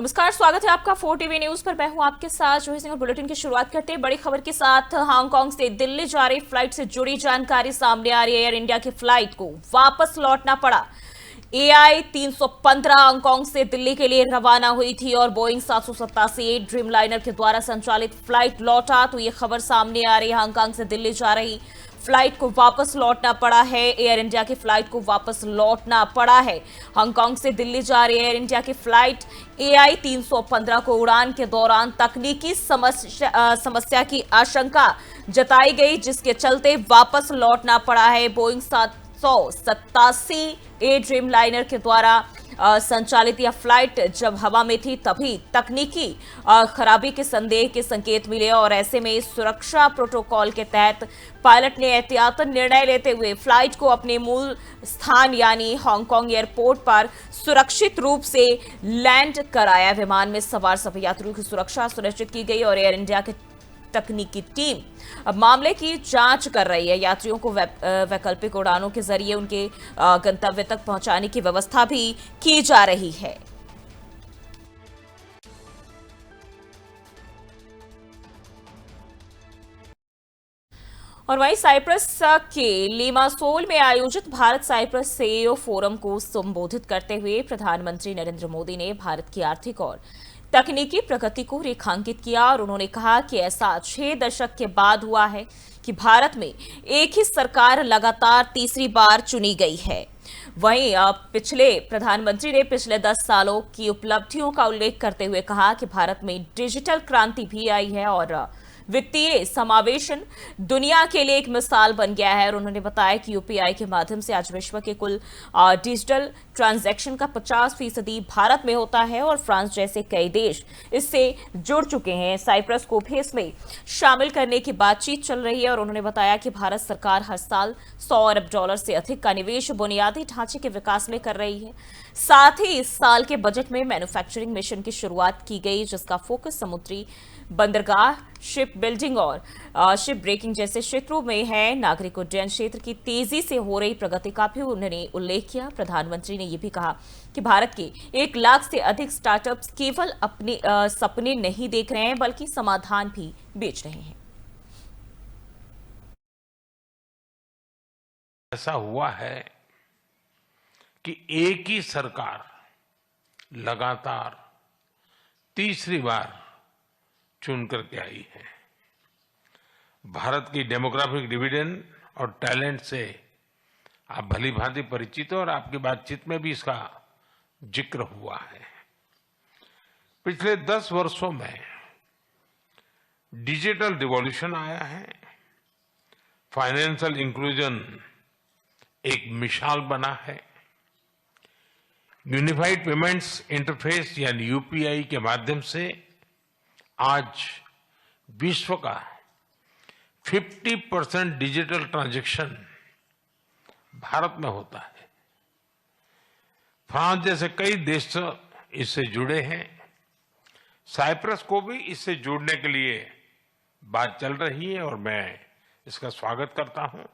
नमस्कार, स्वागत है आपका 4 टीवी न्यूज पर। मैं हूं आपके साथ जोही सिंह। बुलेटिन की शुरुआत करते हैं बड़ी खबर के साथ। हांगकांग से दिल्ली जा रही फ्लाइट से जुड़ी जानकारी सामने आ रही है। एयर इंडिया की फ्लाइट को वापस लौटना पड़ा। AI 315 हांगकांग से दिल्ली के लिए रवाना हुई थी और बोइंग 787 ड्रीमलाइनर के द्वारा संचालित फ्लाइट लौटा। तो ये खबर सामने आ रही है, हांगकांग से दिल्ली जा रही फ्लाइट को वापस लौटना पड़ा है। एयर इंडिया की फ्लाइट को वापस लौटना पड़ा है। हांगकांग से दिल्ली जा रही एयर इंडिया की फ्लाइट AI 315 को उड़ान के दौरान तकनीकी समस्या की आशंका जताई गई, जिसके चलते वापस लौटना पड़ा है। बोइंग 787 ड्रीमलाइनर के द्वारा संचालित यह फ्लाइट जब हवा में थी तभी तकनीकी खराबी के संदेह के संकेत मिले और ऐसे में सुरक्षा प्रोटोकॉल के तहत पायलट ने एहतियातन निर्णय लेते हुए फ्लाइट को अपने मूल स्थान यानी हांगकांग एयरपोर्ट पर सुरक्षित रूप से लैंड कराया। विमान में सवार सभी यात्रियों की सुरक्षा सुनिश्चित की गई और एयर इंडिया के तकनीकी टीम अब मामले की जांच कर रही है। यात्रियों को वैकल्पिक उड़ानों के जरिए उनके गंतव्य तक पहुंचाने की व्यवस्था भी की जा रही है। और वहीं साइप्रस के लिमासोल में आयोजित भारत साइप्रस CEO फोरम को संबोधित करते हुए प्रधानमंत्री नरेंद्र मोदी ने भारत की आर्थिक और तकनीकी प्रगति को रेखांकित किया और उन्होंने कहा कि ऐसा 6 दशक के बाद हुआ है कि भारत में एक ही सरकार लगातार तीसरी बार चुनी गई है। वहीं प्रधानमंत्री ने पिछले 10 सालों की उपलब्धियों का उल्लेख करते हुए कहा कि भारत में डिजिटल क्रांति भी आई है और वित्तीय समावेशन दुनिया के लिए एक मिसाल बन गया है। और उन्होंने बताया कि UPI के माध्यम से आज विश्व के कुल डिजिटल ट्रांजैक्शन का 50% भारत में होता है और फ्रांस जैसे कई देश इससे जुड़ चुके हैं। साइप्रस को भी इसमें शामिल करने की बातचीत चल रही है और उन्होंने बताया कि भारत सरकार हर साल $100 अरब से अधिक का निवेश बुनियादी ढांचे के विकास में कर रही है। साथ ही इस साल के बजट में मैन्युफैक्चरिंग मिशन की शुरुआत की गई, जिसका फोकस समुद्री बंदरगाह, शिप बिल्डिंग और शिप ब्रेकिंग जैसे क्षेत्रों में है। नागरिक उड्डयन क्षेत्र की तेजी से हो रही प्रगति का भी उन्होंने उल्लेख किया। प्रधानमंत्री ने यह भी कहा कि भारत के 1 लाख से अधिक स्टार्टअप्स केवल अपने सपने नहीं देख रहे हैं बल्कि समाधान भी बेच रहे हैं। ऐसा हुआ है कि एक ही सरकार लगातार तीसरी बार चुन करके आई है। भारत की डेमोग्राफिक डिविडेंड और टैलेंट से आप भली भांति परिचित हो और आपकी बातचीत में भी इसका जिक्र हुआ है। पिछले 10 वर्षों में डिजिटल रिवॉल्यूशन आया है। फाइनेंशियल इंक्लूजन एक मिसाल बना है। यूनिफाइड पेमेंट्स इंटरफेस यानी UPI के माध्यम से आज विश्व का 50% डिजिटल ट्रांजैक्शन भारत में होता है। फ्रांस जैसे कई देश इससे जुड़े हैं। साइप्रस को भी इससे जुड़ने के लिए बात चल रही है और मैं इसका स्वागत करता हूं।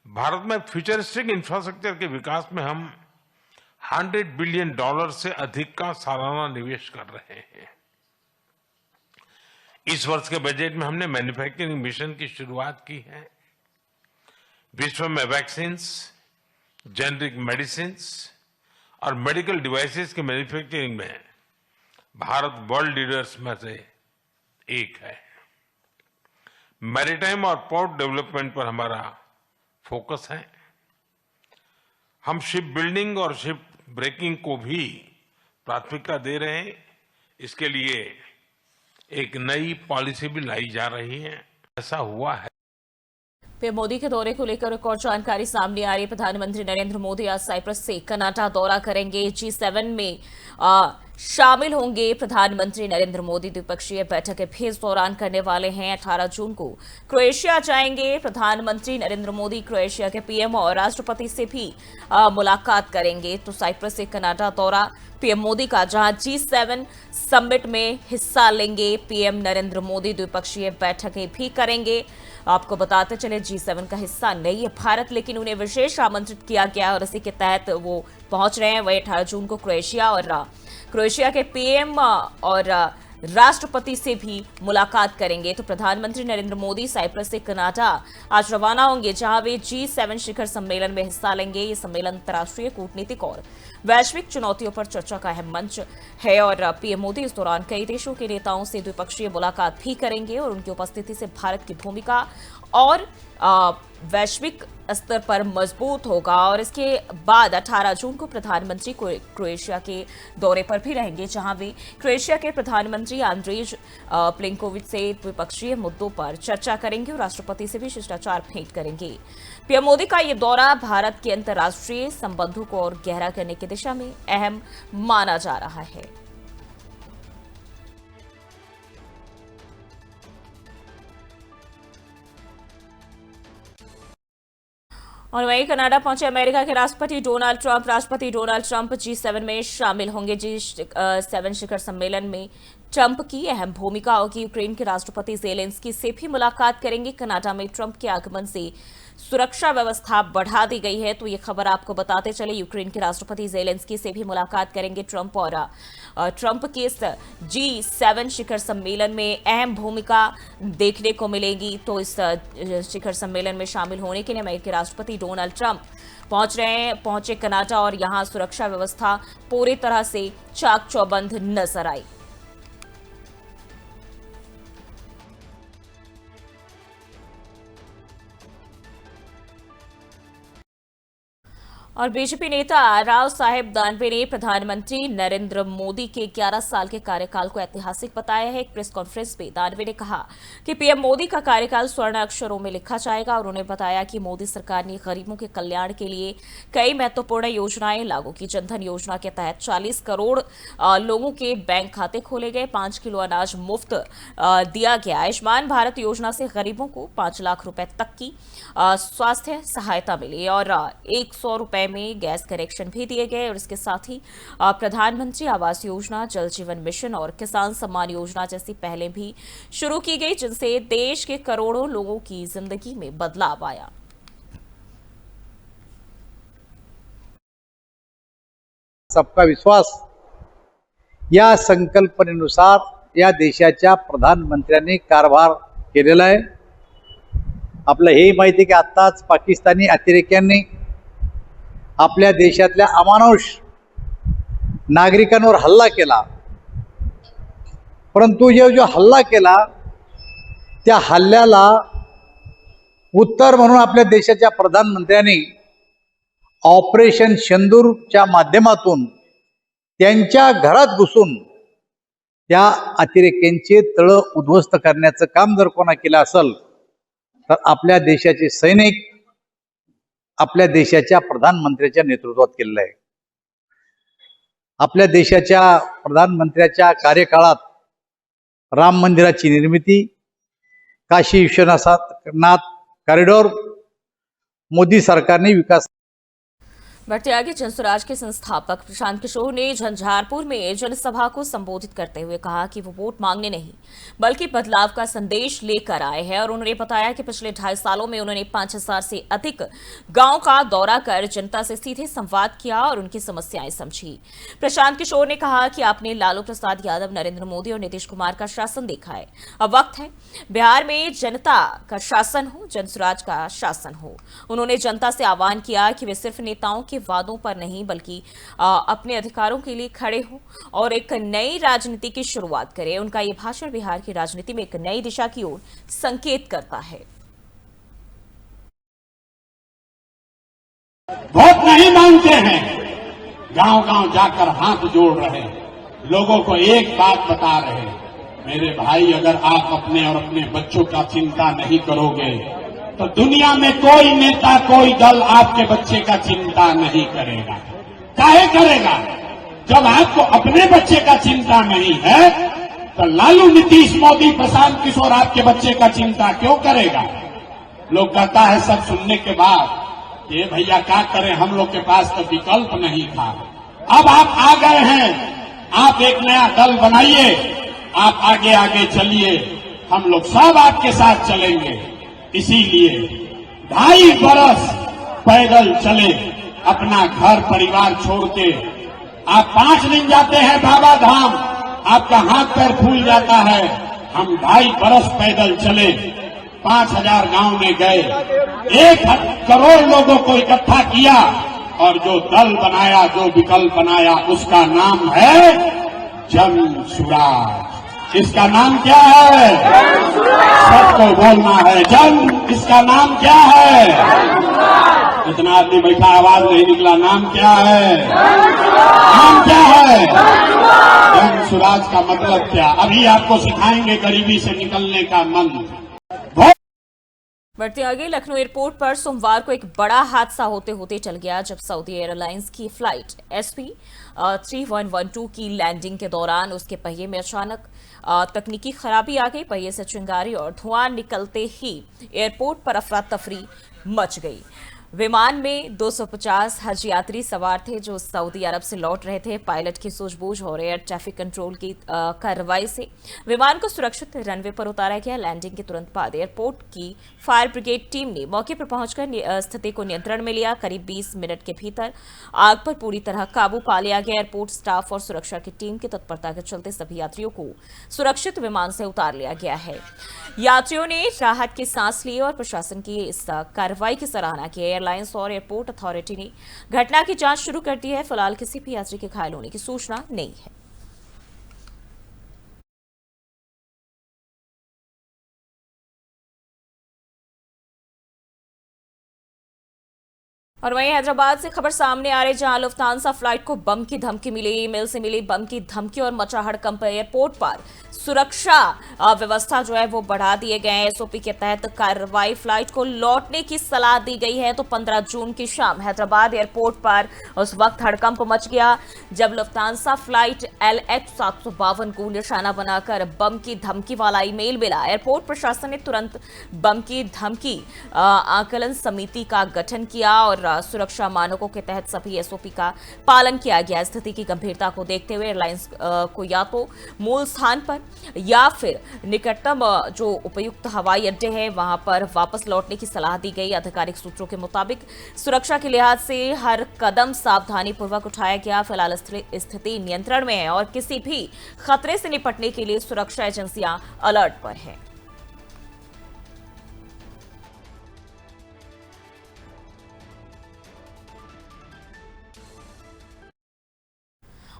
भारत में फ्यूचरिस्टिक इंफ्रास्ट्रक्चर के विकास में हम $100 बिलियन से अधिक का सालाना निवेश कर रहे हैं। इस वर्ष के बजट में हमने मैन्युफैक्चरिंग मिशन की शुरुआत की है। विश्व में वैक्सीन्स, जेनेरिक मेडिसिन्स और मेडिकल डिवाइसेस के मैन्युफैक्चरिंग में भारत वर्ल्ड लीडर्स में से एक है। मैरीटाइम और पोर्ट डेवलपमेंट पर हमारा फोकस है। हम शिप बिल्डिंग और शिप ब्रेकिंग को भी प्राथमिकता दे रहे हैं। इसके लिए एक नई पॉलिसी भी लाई जा रही है। ऐसा हुआ है। पीएम मोदी के दौरे को लेकर एक और जानकारी सामने आ रही है। प्रधानमंत्री नरेंद्र मोदी आज साइप्रस से कनाडा दौरा करेंगे। G7 में शामिल होंगे। प्रधानमंत्री नरेंद्र मोदी द्विपक्षीय बैठकें भी इस दौरान करने वाले हैं। 18 जून को क्रोएशिया जाएंगे। प्रधानमंत्री नरेंद्र मोदी क्रोएशिया के PM और राष्ट्रपति से भी मुलाकात करेंगे। तो साइप्रस से कनाडा दौरा पीएम मोदी का, जहां G7 समिट में हिस्सा लेंगे। PM नरेंद्र मोदी द्विपक्षीय बैठकें भी करेंगे। आपको बताते चले G7 का हिस्सा नहीं है भारत, लेकिन उन्हें विशेष आमंत्रित किया गया और इसी के तहत वो पहुंच रहे हैं। वही 18 जून को क्रोएशिया के पीएम और राष्ट्रपति से भी मुलाकात करेंगे। तो प्रधानमंत्री नरेंद्र मोदी साइप्रस से कनाडा आज रवाना होंगे, जहां वे G7 शिखर सम्मेलन में हिस्सा लेंगे। ये सम्मेलन अंतर्राष्ट्रीय कूटनीतिक और वैश्विक चुनौतियों पर चर्चा का अहम मंच है और पीएम मोदी इस दौरान कई देशों के नेताओं से द्विपक्षीय मुलाकात भी करेंगे और उनकी उपस्थिति से भारत की भूमिका और वैश्विक स्तर पर मजबूत होगा। और इसके बाद 18 जून को प्रधानमंत्री क्रोएशिया के दौरे पर भी रहेंगे, जहां वे क्रोएशिया के प्रधानमंत्री आंद्रेज प्लेनकोविच से द्विपक्षीय मुद्दों पर चर्चा करेंगे और राष्ट्रपति से भी शिष्टाचार भेंट करेंगे। पीएम मोदी का ये दौरा भारत के अंतर्राष्ट्रीय संबंधों को और गहरा करने की दिशा में अहम माना जा रहा है। और वहीं कनाडा पहुंचे अमेरिका के राष्ट्रपति डोनाल्ड ट्रंप G7 में शामिल होंगे। G7 शिखर सम्मेलन में ट्रंप की अहम भूमिका होगी। यूक्रेन के राष्ट्रपति ज़ेलेंस्की से भी मुलाकात करेंगे। कनाडा में ट्रंप के आगमन से सुरक्षा व्यवस्था बढ़ा दी गई है। तो ये खबर आपको बताते चले, यूक्रेन के राष्ट्रपति ज़ेलेंस्की से भी मुलाकात करेंगे ट्रंप और ट्रंप के इस G7 शिखर सम्मेलन में अहम भूमिका देखने को मिलेगी। तो इस शिखर सम्मेलन में शामिल होने के लिए अमेरिकी राष्ट्रपति डोनाल्ड ट्रंप पहुंचे कनाडा और यहां सुरक्षा व्यवस्था पूरी तरह से चाक चौबंद नजर आई। और बीजेपी नेता राव साहेब दानवे ने प्रधानमंत्री नरेंद्र मोदी के 11 साल के कार्यकाल को ऐतिहासिक बताया है। एक प्रेस कॉन्फ्रेंस में दानवे ने कहा कि पीएम मोदी का कार्यकाल स्वर्ण अक्षरों में लिखा जाएगा और उन्होंने बताया कि मोदी सरकार ने गरीबों के कल्याण के लिए कई महत्वपूर्ण योजनाएं लागू की। जनधन योजना के तहत 40 करोड़ लोगों के बैंक खाते खोले गए, 5 किलो अनाज मुफ्त दिया गया। आयुष्मान भारत योजना से गरीबों को 5 लाख रुपए तक की स्वास्थ्य सहायता मिली और 100 रुपए में गैस कनेक्शन भी दिए गए। और इसके साथ ही प्रधानमंत्री आवास योजना, जल जीवन मिशन और किसान सम्मान योजना जैसी पहलें भी शुरू की गई, जिनसे देश के करोड़ों लोगों की जिंदगी में बदलाव आया। सबका विश्वास या संकल्पनेनुसार या देशाच्या प्रधानमंत्र्यांनी कारभार केलेला आहे। आपलं हे माहिती की आत्ताच पाकिस्तानी अतिरेक्यांनी आपल्या देशातल्या अमानुष नागरिकांवर हल्ला केला, परंतु जो हल्ला केला त्या हल्ल्याला उत्तर म्हणून आपल्या देशाच्या प्रधानमंत्र्यांनी ऑपरेशन सिंदूरच्या माध्यमातून त्यांच्या घरात घुसून त्या अतिरेक्यांचे तळ उद्ध्वस्त करण्याचं काम जर कोणा केलं असेल तर आपल्या देशाचे सैनिक आपल्या देशाच्या प्रधानमंत्र्याच्या नेतृत्वात केलेलं आहे। आपल्या देशाच्या प्रधानमंत्र्याच्या कार्यकाळात राम मंदिराची निर्मिती, काशी विश्वनाथ कॉरिडोर मोदी सरकारने विकास। बढ़ते आगे, जनसुराज के संस्थापक प्रशांत किशोर ने झंझारपुर में जनसभा को संबोधित करते हुए कहा कि वो वोट मांगने नहीं बल्कि बदलाव का संदेश लेकर आए हैं। और उन्होंने बताया कि पिछले 2.5 सालों में उन्होंने 5000 से अधिक गांव का दौरा कर जनता से सीधे संवाद किया और उनकी समस्याएं समझी। प्रशांत किशोर ने कहा कि आपने लालू प्रसाद यादव, नरेंद्र मोदी और नीतीश कुमार का शासन देखा है, अब वक्त है बिहार में जनता का शासन हो, जनसुराज का शासन हो। उन्होंने जनता से आह्वान किया कि वे सिर्फ नेताओं के वादों पर नहीं बल्कि अपने अधिकारों के लिए खड़े हो और एक नई राजनीति की शुरुआत करें। उनका ये भाषण बिहार की राजनीति में एक नई दिशा की ओर संकेत करता है। वोट नहीं मांगते हैं, गांव-गांव जाकर हाथ जोड़ रहे हैं, लोगों को एक बात बता रहे हैं, मेरे भाई अगर आप अपने और अपने बच्चों का चिंता नहीं करोगे तो दुनिया में कोई नेता, कोई दल आपके बच्चे का चिंता नहीं करेगा। काहे करेगा? जब आपको अपने बच्चे का चिंता नहीं है तो लालू, नीतीश, मोदी, प्रशांत किशोर आपके बच्चे का चिंता क्यों करेगा? लोग कहता है सब सुनने के बाद ये भैया क्या करें, हम लोग के पास तो विकल्प नहीं था। अब आप आ गए हैं, आप एक नया दल बनाइए, आप आगे आगे चलिए, हम लोग सब आपके साथ चलेंगे। इसीलिए 2.5 बरस पैदल चले, अपना घर परिवार छोड़ के। आप 5 दिन जाते हैं बाबा धाम, आपका हाथ पैर फूल जाता है। हम 2.5 बरस पैदल चले, 5000 गांव में गए, 1 करोड़ लोगों को इकट्ठा किया और जो दल बनाया, जो विकल्प बनाया, उसका नाम है जन सुराज। इसका नाम क्या है? सबको बोलना है, जन। इसका नाम क्या है? इतना आदमी बैठा, आवाज नहीं निकला। नाम क्या है? नाम क्या है? जन सुराज का मतलब क्या? अभी आपको सिखाएंगे गरीबी से निकलने का मंत्र। बढ़ते आगे, लखनऊ एयरपोर्ट पर सोमवार को एक बड़ा हादसा होते होते चल गया जब सऊदी एयरलाइंस की फ्लाइट SP 3112 की लैंडिंग के दौरान उसके पहिए में अचानक तकनीकी खराबी आ गई। पहिए से चिंगारी और धुआं निकलते ही एयरपोर्ट पर अफरा तफरी मच गई। विमान में 250 हज यात्री सवार थे जो सऊदी अरब से लौट रहे थे। पायलट की सूझबूझ और एयर ट्रैफिक कंट्रोल की कार्रवाई से विमान को सुरक्षित रनवे पर उतारा गया। लैंडिंग के तुरंत बाद एयरपोर्ट की फायर ब्रिगेड टीम ने मौके पर पहुंचकर स्थिति को नियंत्रण में लिया। करीब 20 मिनट के भीतर आग पर पूरी तरह काबू पा लिया गया। एयरपोर्ट स्टाफ और सुरक्षा की टीम की तत्परता के चलते सभी यात्रियों को सुरक्षित विमान से उतार लिया गया है। यात्रियों ने राहत की सांस ली और प्रशासन की इस कार्रवाई की सराहना की। एयरलाइंस और एयरपोर्ट अथॉरिटी ने घटना की जांच शुरू कर दी है। फिलहाल किसी भी यात्री के घायल होने की सूचना नहीं है। और वहीं हैदराबाद से खबर सामने आ रही जहां लुफ्तांसा फ्लाइट को बम की धमकी मिली। ईमेल से मिली बम की धमकी और मचा हड़कंप। एयरपोर्ट पर सुरक्षा व्यवस्था जो है वो बढ़ा दिए गए हैं। SOP के तहत कार्रवाई, फ्लाइट को लौटने की सलाह दी गई है। तो 15 जून की शाम हैदराबाद एयरपोर्ट पर उस वक्त हड़कंप मच गया जब लुफ्तांसा फ्लाइट LH 752 को निशाना बनाकर बम की धमकी वाला ईमेल मिला। एयरपोर्ट प्रशासन ने तुरंत बम की धमकी आकलन समिति का गठन किया और सुरक्षा मानकों के तहत सभी SOP का पालन किया गया। स्थिति की गंभीरता को देखते हुए एयरलाइंस को या तो मूल स्थान पर या फिर निकटतम जो उपयुक्त हवाई अड्डे हैं वहां पर वापस लौटने की सलाह दी गई। आधिकारिक सूत्रों के मुताबिक सुरक्षा के लिहाज से हर कदम सावधानी पूर्वक उठाया गया। फिलहाल स्थिति नियंत्रण में है और किसी भी खतरे से निपटने के लिए सुरक्षा एजेंसियां अलर्ट पर हैं।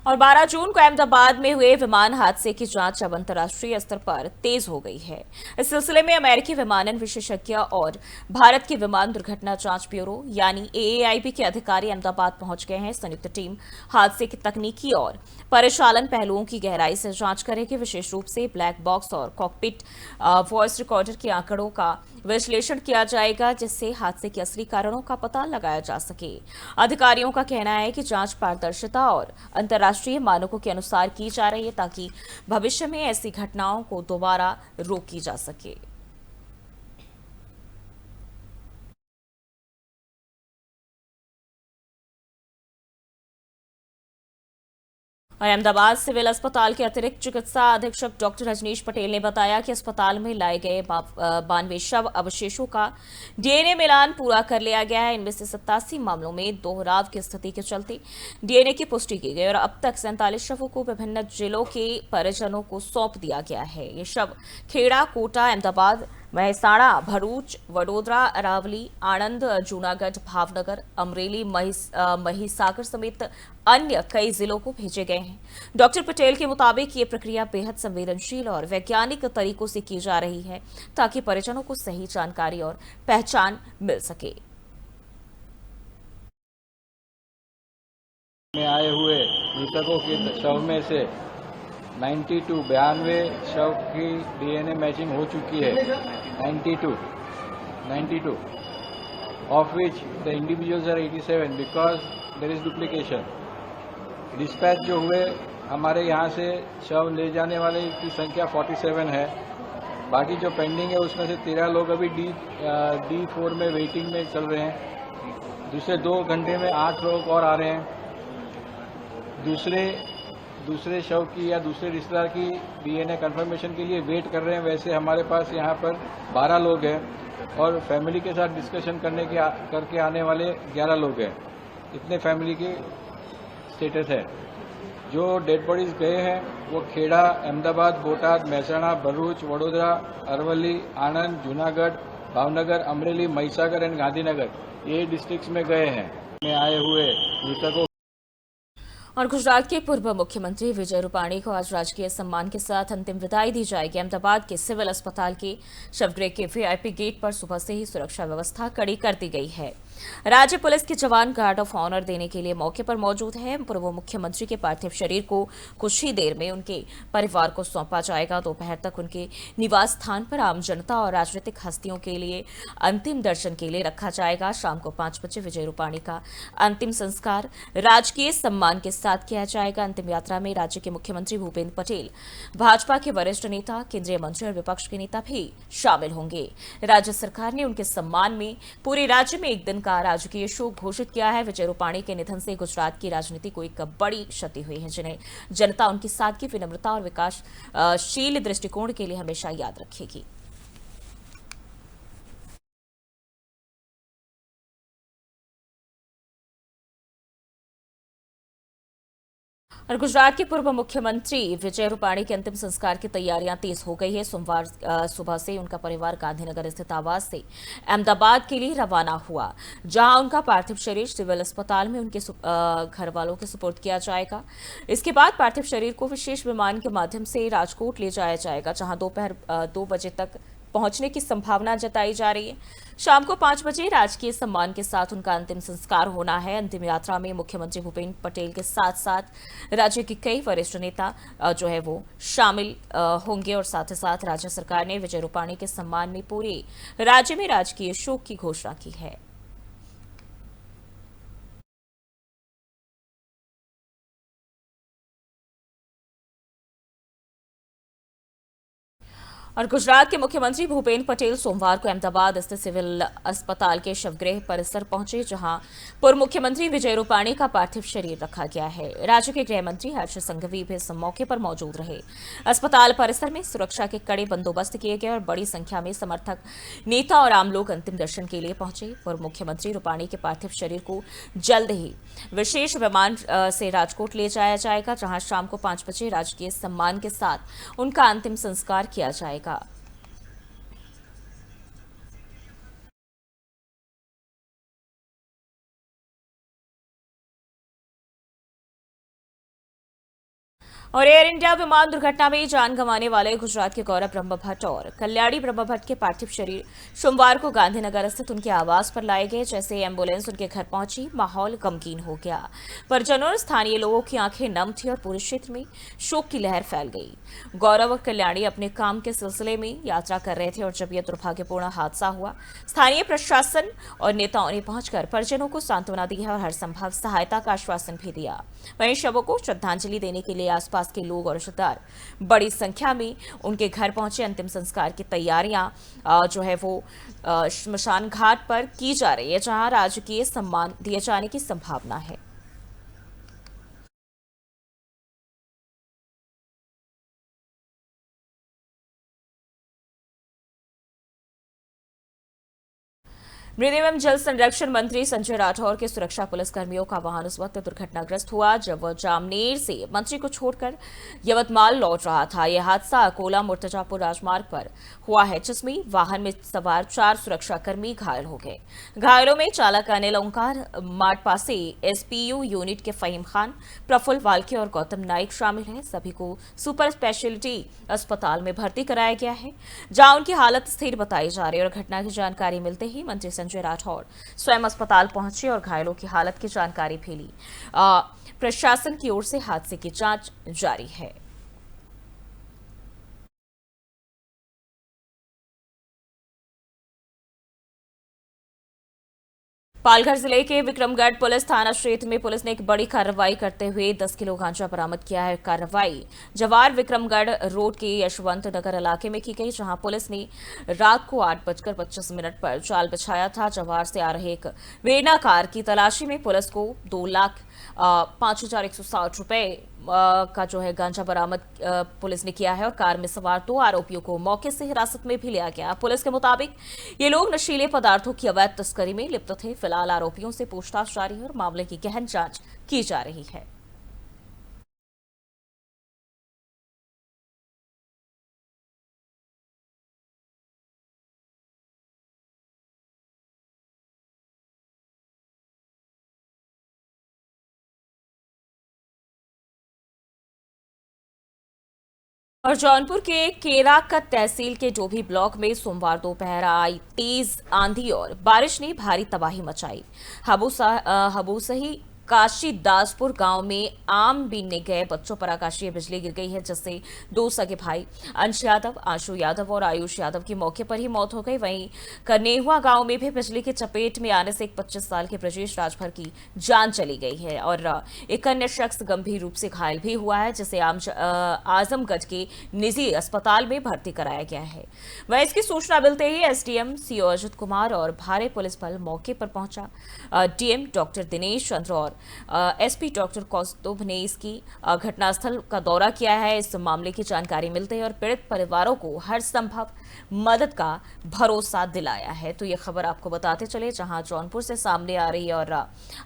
और 12 जून को अहमदाबाद में हुए विमान हादसे की जांच अब अंतर्राष्ट्रीय स्तर पर तेज हो गई है। इस सिलसिले में अमेरिकी विमानन विशेषज्ञ और भारत की विमान दुर्घटना जांच ब्यूरो यानी AAIB के अधिकारी अहमदाबाद पहुंच गए हैं। संयुक्त टीम हादसे की तकनीकी और परिचालन पहलुओं की गहराई से जांच करेगी। विशेष रूप से ब्लैक बॉक्स और कॉकपिट वॉइस रिकॉर्डर के आंकड़ों का विश्लेषण किया जाएगा जिससे हादसे के असली कारणों का पता लगाया जा सके। अधिकारियों का कहना है कि जांच पारदर्शिता और अंतर्राष्ट्रीय मानकों के अनुसार की जा रही है ताकि भविष्य में ऐसी घटनाओं को दोबारा रोकी जा सके। और अहमदाबाद सिविल अस्पताल के अतिरिक्त चिकित्सा अधीक्षक डॉक्टर रजनीश पटेल ने बताया कि अस्पताल में लाए गए 92 शव अवशेषों का DNA मिलान पूरा कर लिया गया है। इनमें से 87 मामलों में दोहराव की स्थिति के चलते DNA की पुष्टि की गई और अब तक 47 शवों को विभिन्न जिलों के परिजनों को सौंप दिया गया है। ये शव खेड़ा, कोटा, अहमदाबाद, महसाणा, भरूच, वडोदरा, अरावली, आणंद, जूनागढ़, भावनगर, अमरेली, महिसागर समेत अन्य कई जिलों को भेजे गए हैं। डॉक्टर पटेल के मुताबिक ये प्रक्रिया बेहद संवेदनशील और वैज्ञानिक तरीकों से की जा रही है ताकि परिजनों को सही जानकारी और पहचान मिल सके। में आए हुए मृतकों के शव में से 92 शव की DNA मैचिंग हो चुकी है। 92 of which the individuals are 87 because there is duplication. Dispatch जो हुए हमारे यहाँ से शव ले जाने वाले की संख्या 47 है। बाकी जो पेंडिंग है उसमें से 13 लोग अभी D4 में वेटिंग में चल रहे हैं। दूसरे 2 घंटे में 8 लोग और आ रहे हैं। दूसरे दूसरे शव की या दूसरे रिश्तेदार की डीएनए कंफर्मेशन के लिए वेट कर रहे हैं, वैसे हमारे पास यहाँ पर 12 लोग हैं और फैमिली के साथ डिस्कशन करके आने वाले 11 लोग हैं। इतने फैमिली की स्टेटस है। जो डेड बॉडीज गए हैं वो खेड़ा, अहमदाबाद, बोटाद, महसाणा, भरूच, वडोदरा, अरवली, आणंद, जूनागढ़, भावनगर, अमरेली, महिसागर एंड गांधीनगर ये डिस्ट्रिक्ट्स में गए हैं। में आए हुए मृतकों और गुजरात के पूर्व मुख्यमंत्री विजय रूपाणी को आज राजकीय सम्मान के साथ अंतिम विदाई दी जाएगी। अहमदाबाद के सिविल अस्पताल के शवगृह के वीआईपी गेट पर सुबह से ही सुरक्षा व्यवस्था कड़ी कर दी गई है। राज्य पुलिस के जवान गार्ड ऑफ ऑनर देने के लिए मौके पर मौजूद हैं। पूर्व मुख्यमंत्री के पार्थिव शरीर को कुछ ही देर में उनके परिवार को सौंपा जाएगा। दोपहर तक उनके निवास स्थान पर आम जनता और राजनीतिक हस्तियों के लिए अंतिम दर्शन के लिए रखा जाएगा। शाम को 5 बजे विजय रूपाणी का अंतिम संस्कार राजकीय सम्मान के साथ किया जाएगा। अंतिम यात्रा में राज्य के मुख्यमंत्री भूपेंद्र पटेल, भाजपा के वरिष्ठ नेता, केंद्रीय मंत्री और विपक्ष के नेता भी शामिल होंगे। राज्य सरकार ने उनके सम्मान में पूरे राज्य में एक दिन का राजकीय शोक घोषित किया है। विजय रूपाणी के निधन से गुजरात की राजनीति को एक बड़ी क्षति हुई है, जिन्हें जनता उनकी सादगी, विनम्रता और विकासशील दृष्टिकोण के लिए हमेशा याद रखेगी। और गुजरात के पूर्व मुख्यमंत्री विजय रूपाणी के अंतिम संस्कार की तैयारियां तेज हो गई है। सोमवार सुबह से उनका परिवार गांधीनगर स्थित आवास से अहमदाबाद के लिए रवाना हुआ, जहां उनका पार्थिव शरीर सिविल अस्पताल में उनके घर वालों के सुपुर्द किया जाएगा। इसके बाद पार्थिव शरीर को विशेष विमान के माध्यम से राजकोट ले जाया जाएगा, जहां दोपहर 2 बजे तक पहुंचने की संभावना जताई जा रही है। शाम को 5 बजे राजकीय सम्मान के साथ उनका अंतिम संस्कार होना है। अंतिम यात्रा में मुख्यमंत्री भूपेंद्र पटेल के साथ साथ राज्य के कई वरिष्ठ नेता जो है वो शामिल होंगे और साथ ही साथ राज्य सरकार ने विजय रूपाणी के सम्मान में पूरे राज्य में राजकीय शोक की घोषणा की है। और गुजरात के मुख्यमंत्री भूपेंद्र पटेल सोमवार को अहमदाबाद स्थित सिविल अस्पताल के शवगृह परिसर पहुंचे, जहां पूर्व मुख्यमंत्री विजय रूपाणी का पार्थिव शरीर रखा गया है। राज्य के गृह मंत्री हर्ष संघवी भी इस मौके पर मौजूद रहे। अस्पताल परिसर में सुरक्षा के कड़े बंदोबस्त किए गए और बड़ी संख्या में समर्थक, नेता और आम लोग अंतिम दर्शन के लिए पहुंचे। पूर्व मुख्यमंत्री रूपाणी के पार्थिव शरीर को जल्द ही विशेष विमान से राजकोट ले जाया जाएगा, जहां शाम को 5 बजे राजकीय सम्मान के साथ उनका अंतिम संस्कार किया जाएगा। और एयर इंडिया विमान दुर्घटना में जान गंवाने वाले गुजरात के गौरव ब्रह्म भट्ट और कल्याणी ब्रह्म भट्ट के पार्थिव शरीर सोमवार को गांधीनगर स्थित उनके आवास पर लाए गए। जैसे एम्बुलेंस उनके घर पहुंची, माहौल गमगीन हो गया। परिजनों और स्थानीय लोगों की आंखें नम थी और पूरे क्षेत्र में शोक की लहर फैल गई। गौरव और कल्याणी अपने काम के सिलसिले में यात्रा कर रहे थे और जब यह दुर्भाग्यपूर्ण हादसा हुआ, स्थानीय प्रशासन और नेताओं ने पहुंचकर परिजनों को सांत्वना दी है और हर संभव सहायता का आश्वासन भी दिया। वहीं शवों को श्रद्धांजलि देने के लिए आसपास के लोग और रिश्तेदार बड़ी संख्या में उनके घर पहुंचे। अंतिम संस्कार की तैयारियां जो है वो श्मशान घाट पर की जा रही है, जहां राजकीय सम्मान दिए जाने की संभावना है। मृद एवं जल संरक्षण मंत्री संजय राठौर के सुरक्षा पुलिस कर्मियों का वाहन उस वक्त दुर्घटनाग्रस्त हुआ जब वह जामनेर से मंत्री को छोड़कर यवतमाल लौट रहा था। यह हादसा अकोला मुर्तजापुर राजमार्ग पर हुआ है, जिसमें वाहन में सवार 4 सुरक्षाकर्मी घायल हो गए। घायलों में चालक अनिल ओंकार, माटपासी एसपीयू यूनिट के फहीम खान, प्रफुल्ल वाल्के और गौतम नाइक शामिल हैं। सभी को सुपर स्पेशलिटी अस्पताल में भर्ती कराया गया है, जहां उनकी हालत स्थिर बताई जा रही है। और घटना की जानकारी मिलते ही मंत्री संजय राठौर स्वयं अस्पताल पहुंचे और घायलों की हालत की जानकारी भी ली। प्रशासन की ओर से हादसे की जांच जारी है। पालघर जिले के विक्रमगढ़ पुलिस थाना क्षेत्र में पुलिस ने एक बड़ी कार्रवाई करते हुए 10 किलो गांजा बरामद किया है। कार्रवाई जवार विक्रमगढ़ रोड के यशवंत नगर इलाके में की गई, जहां पुलिस ने रात को 8:25 पर जाल बिछाया था। जवार से आ रहे एक वेरना कार की तलाशी में पुलिस को 2 लाख 5,160 रुपए का जो है गांजा बरामद पुलिस ने किया है और कार में सवार 2 आरोपियों को मौके से हिरासत में भी लिया गया। पुलिस के मुताबिक ये लोग नशीले पदार्थों की अवैध तस्करी में लिप्त थे। फिलहाल आरोपियों से पूछताछ जारी है और मामले की गहन जांच की जा रही है। और जौनपुर के केराकत तहसील के डोभी ब्लॉक में सोमवार दोपहर आई तेज आंधी और बारिश ने भारी तबाही मचाई। हबूसही काशीदासपुर गांव में आम बीनने गए बच्चों पर आकाशीय बिजली गिर गई है, जिससे 2 सगे भाई अंश यादव, आशु यादव और आयुष यादव की मौके पर ही मौत हो गई। वहीं कनेहुआ गांव में भी बिजली की चपेट में आने से एक 25 साल के ब्रजेश राजभर की जान चली गई है और एक अन्य शख्स गंभीर रूप से घायल भी हुआ है, जिसे आजमगढ़ के निजी अस्पताल में भर्ती कराया गया है। वहीं इसकी सूचना मिलते ही एसडीएम सीओ अजित कुमार और भारी पुलिस बल मौके पर पहुंचा। डीएम डॉक्टर दिनेश चंद्र और एसपी डॉक्टर कौस्तुभ ने इसकी घटनास्थल का दौरा किया है। इस मामले की जानकारी मिलते ही और पीड़ित परिवारों को हर संभव मदद का भरोसा दिलाया है। तो ये खबर आपको बताते चले, जहां जौनपुर से सामने आ रही और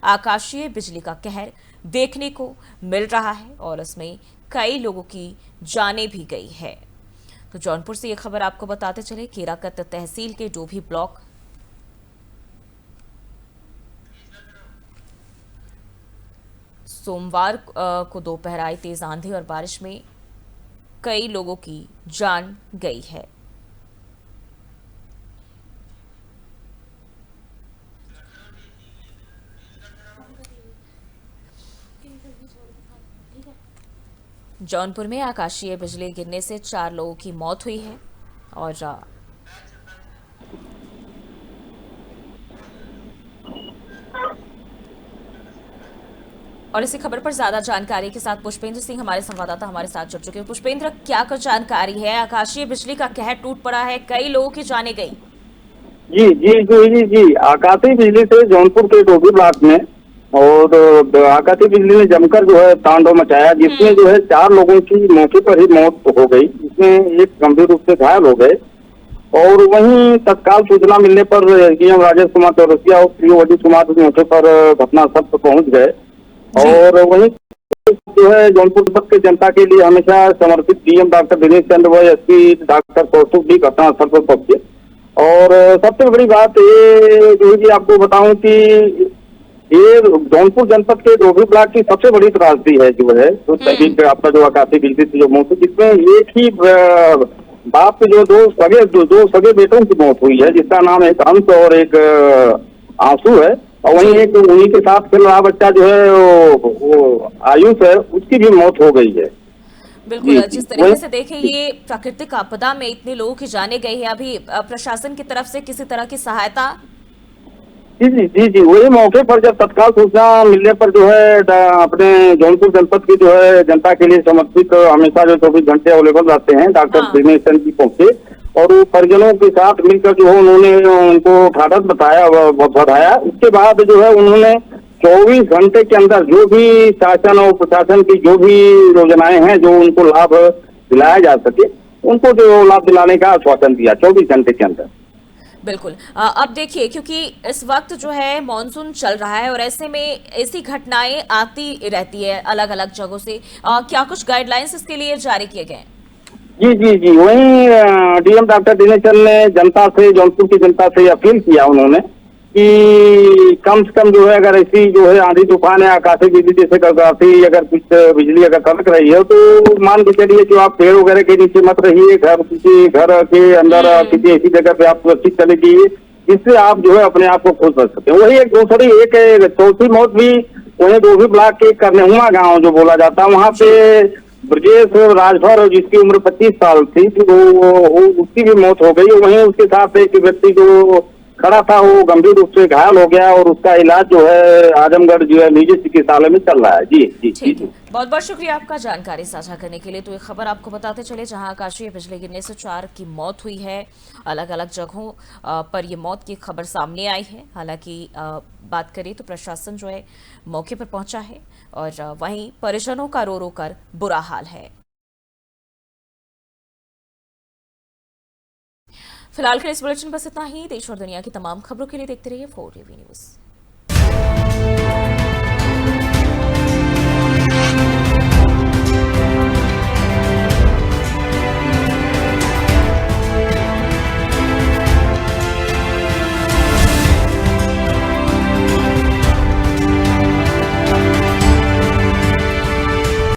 आकाशीय बिजली का कहर देखने को मिल रहा है और इसमें कई लोगों की जानें भी गई है। तो जौनपुर से ये खबर आपको बताते चले, केराकत तहसील के डोभी ब्लॉक सोमवार को दोपहर आई तेज आंधी और बारिश में कई लोगों की जान गई है। जौनपुर में आकाशीय बिजली गिरने से 4 लोगों की मौत हुई है और इसी खबर पर ज्यादा जानकारी के साथ पुष्पेंद्र सिंह हमारे संवाददाता हमारे साथ जुड़ चुके हैं। पुष्पेंद्र, क्या कुछ जानकारी है? आकाशीय बिजली का कहर टूट पड़ा है, कई लोगों की जानें गई। जी जी जी जी आकाशीय बिजली से जौनपुर के डोभी ब्लॉक में और आकाशीय बिजली ने जमकर जो है तांडव मचाया, जिसमें जो है 4 लोगों की मौके पर ही मौत हो गई, जिसमें एक गंभीर रूप से घायल हो गए। और वहीं तत्काल सूचना मिलने पर एसडीएम राजेश कुमार चौरसिया और पीओ अजीत कुमार मौके पर घटनास्थल पर पहुंच गए। और वहीं जो है जौनपुर जनपद के जनता के लिए हमेशा समर्पित डीएम डॉक्टर दिनेश चंद्र व एसपी डॉक्टर कौस्तुभ भी घटनास्थल पर पहुंचे। और सबसे बड़ी बात ये जो है आपको बताऊं कि ये जौनपुर जनपद के डोभी ब्लॉक की सबसे बड़ी त्रासदी है जो है तो तहसील आपका जो आकाशीय बिजली से जो मौत, जिसमें एक ही बाप के जो दो सगे बेटों की मौत हुई है, जिसका नाम एक अंश और एक आंसू है। और वहीं एक उन्हीं के साथ खेल रहा बच्चा जो है वो आयुष है, उसकी भी मौत हो गई है। बिल्कुल, जिस तरीके से देखें ये प्राकृतिक आपदा में इतने लोगों की जाने गई है, अभी प्रशासन की तरफ से किसी तरह की सहायता? जी जी जी जी वही मौके पर जब तत्काल सूचना मिलने पर जो है अपने जौनपुर जनपद की जो है जनता के लिए समर्पित हमेशा जो 24 घंटे अवेलेबल रहते हैं डॉक्टर दिनेश चंद्र जी पहुंचे और वो परिजनों के साथ मिलकर जो है उन्होंने उनको ढाढ़स बताया, बढ़ाया। उसके बाद जो है उन्होंने 24 घंटे के अंदर जो भी शासन और प्रशासन की जो भी योजनाएं हैं जो उनको लाभ दिलाया जा सके, उनको जो लाभ दिलाने का आश्वासन दिया 24 घंटे के अंदर। बिल्कुल, अब देखिए क्योंकि इस वक्त जो है मॉनसून चल रहा है और ऐसे में ऐसी घटनाएं आती रहती है अलग अलग जगहों से, क्या कुछ गाइडलाइंस इसके लिए जारी किए गए? जी जी जी वहीं डीएम डॉक्टर दिनेश चंद्र ने जनता से, जौनपुर की जनता से अपील किया उन्होंने कि कम से कम जो है अगर ऐसी जो है आंधी तूफान है, आकाशीय बिजली जैसे काफी अगर कुछ बिजली अगर कड़क रही है तो मान के चलिए कि आप पेड़ वगैरह के नीचे मत रहिए, किसी घर के अंदर किसी ऐसी जगह पे आप सुरक्षित चले जाइए, जिससे आप जो है अपने आप को खुद बच सके। वही एक चौथी मौत भी वही डोभी ब्लॉक के कनेहुआ गाँव जो बोला जाता है, वहाँ पे ब्रजेश राजभर जिसकी उम्र 25 साल थी, तो उसकी भी मौत हो गई। वहीं उसके साथ एक व्यक्ति जो खड़ा था वो गंभीर रूप से घायल हो गया और उसका इलाज जो है आजमगढ़ जो है निजी चिकित्सालय में चल रहा है। जी जी जी ठीक जी। है, बहुत बहुत शुक्रिया आपका जानकारी साझा करने के लिए। तो ये खबर आपको बताते चले, जहां आकाशीय बिजली गिरने से 4 की मौत हुई है। अलग अलग जगहों पर ये मौत की खबर सामने आई है। हालांकि बात करें तो प्रशासन जो है मौके पर पहुंचा है और वहीं परिजनों का रो रो कर बुरा हाल है। फिलहाल के लिए इस बुलेटिन बस इतना ही। देश और दुनिया की तमाम खबरों के लिए देखते रहिए 4 टीवी न्यूज।